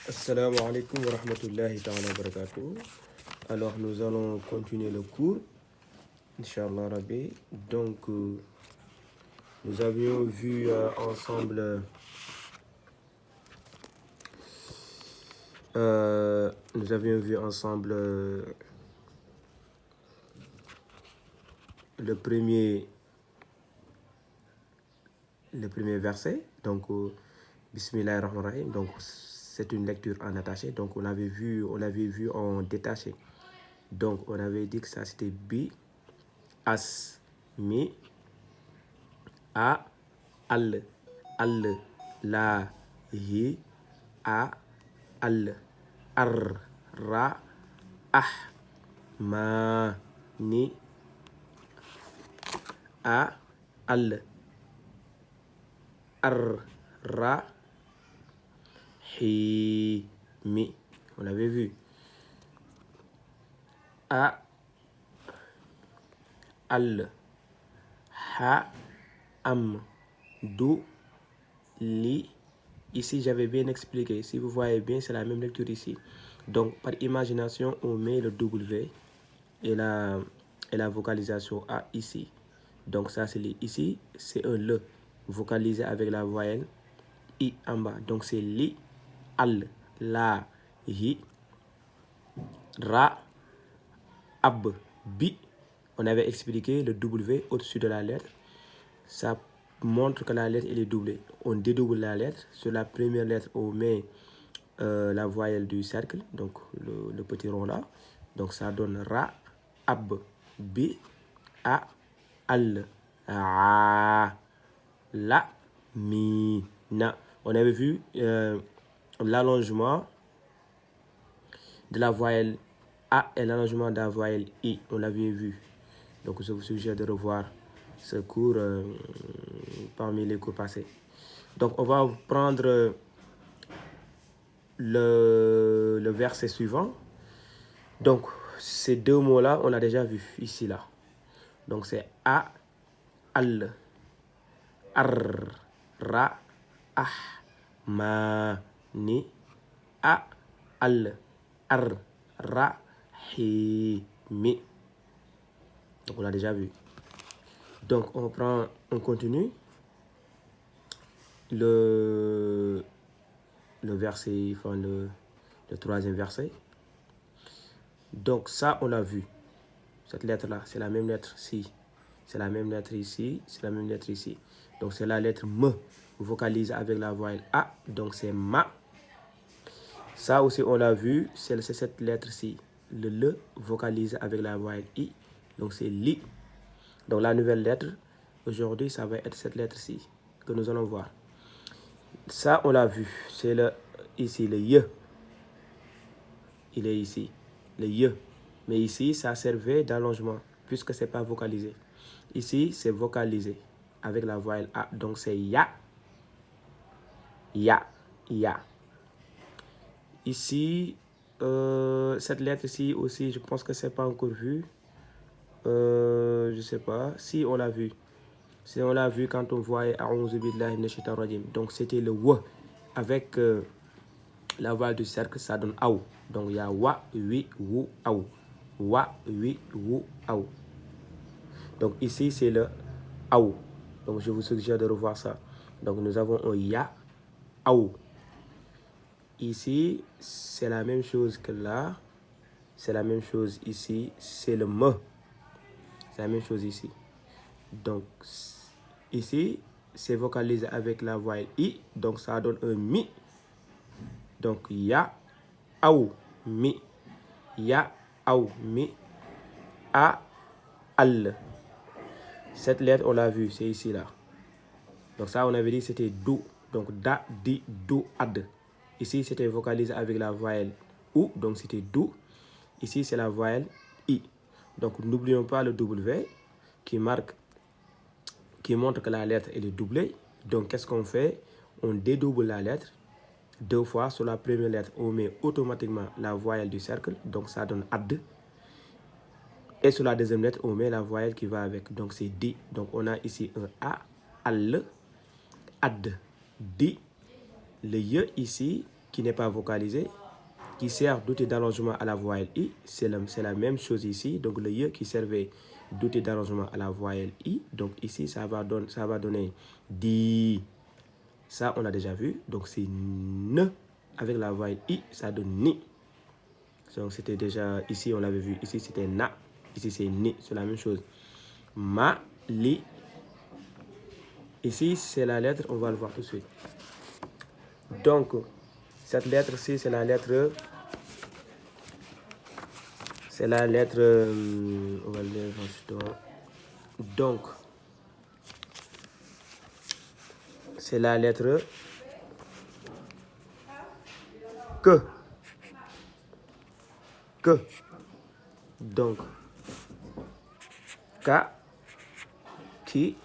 Assalamu alaikum wa rahmatullahi ta'ala wa barakatuh. Alors, nous allons continuer le cours, Inch'Allah Rabbi. Donc, nous avions vu ensemble le premier verset. Donc, Bismillahirrahmanirrahim. Donc, c'est une lecture en attaché. Donc, on l'avait vu en détaché. Donc, on avait dit que ça c'était bi, as, mi, a, al, la, hi, a, al, ar, ra, ah, ma, ni, a, al, ar, ra, hi, mi. On l'avait vu. A, al, ha, am, du, li. Ici, j'avais bien expliqué. Si vous voyez bien, c'est la même lecture ici. Donc, par imagination, on met le W et la vocalisation A ici. Donc, ça, c'est li. Ici, c'est un le vocalisé avec la voyelle I en bas. Donc, c'est li, al, la, hi, ra, ab, bi. On avait expliqué le W au-dessus de la lettre. Ça montre que la lettre elle est doublée. On dédouble la lettre. Sur la première lettre, on met la voyelle du cercle, donc le petit rond là. Donc ça donne ra, ab, bi, a, al, a, la, mi, na. On avait vu l'allongement de la voyelle A et l'allongement de la voyelle I. On l'avait vu. Donc je vous suggère de revoir ce cours parmi les cours passés. Donc on va prendre le verset suivant. Donc ces deux mots-là, on l'a déjà vu ici là. Donc c'est a, al, ar, ra, ah, ma, ni, a, al, ar, ra, hi, mi. Donc on l'a déjà vu. Donc on continue le verset, enfin le troisième verset. Donc ça, on l'a vu. Cette lettre-là, c'est la même lettre ici. C'est la même lettre ici. C'est la même lettre ici. Donc c'est la lettre M vocalisée avec la voyelle A. Donc c'est ma. Ça aussi, on l'a vu. C'est cette lettre-ci. Le le vocalisé avec la voyelle I. Donc c'est li. Donc la nouvelle lettre, aujourd'hui, ça va être cette lettre-ci que nous allons voir. Ça, on l'a vu. C'est ici, le ye. Il est ici, le ye. Mais ici, ça servait d'allongement, puisque ce n'est pas vocalisé. Ici, c'est vocalisé avec la voyelle A. Donc, c'est ya, ya, ya. Ici, cette lettre-ci aussi, je pense que ce n'est pas encore vu. Je ne sais pas. Si, on l'a vu. Si, on l'a vu quand on voyait A'oudhu billahi minash shaitanir rajim. Donc, c'était le wa. Avec la voyelle du cercle, ça donne aou. Donc, il y a wa, wi, wu, aou. Wa, wi, wu, aou. Donc, ici, c'est le aou. Donc, je vous suggère de revoir ça. Donc, nous avons un ya, aou. Ici, c'est la même chose que là. C'est la même chose ici. C'est le me. C'est la même chose ici. Donc, ici, c'est vocalisé avec la voyelle i. Donc, ça donne un mi. Donc, ya, aou, mi. Ya, aou, mi. A, al. Cette lettre, on l'a vu, c'est ici, là. Donc ça, on avait dit c'était do. Donc da, di, do, ad. Ici, c'était vocalisé avec la voyelle ou. Donc c'était do. Ici, c'est la voyelle i. Donc n'oublions pas le W qui montre que la lettre elle est doublée. Donc qu'est-ce qu'on fait? On dédouble la lettre. Deux fois sur la première lettre, on met automatiquement la voyelle du cercle. Donc ça donne ad. Et sur la deuxième lettre, on met la voyelle qui va avec. Donc c'est di. Donc on a ici un a, al, ad, di. Le ye ici, qui n'est pas vocalisé, qui sert d'outil d'allongement à la voyelle I. C'est la même chose ici. Donc le Y qui servait d'outil d'allongement à la voyelle I. Donc ici, ça va donner di. Ça, on l'a déjà vu. Donc c'est ne. Avec la voyelle I, ça donne ni. Donc c'était déjà, ici on l'avait vu. Ici c'était na. Ici c'est ni. C'est la même chose. Ma, li. Ici c'est la lettre, on va le voir tout de suite. Donc, cette lettre-ci, c'est la lettre... on va le lire ensuite. Donc, c'est la lettre que. Donc, ka, ki,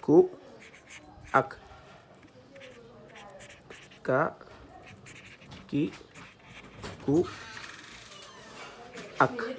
ku, ak. Ka, ki, ku, ak.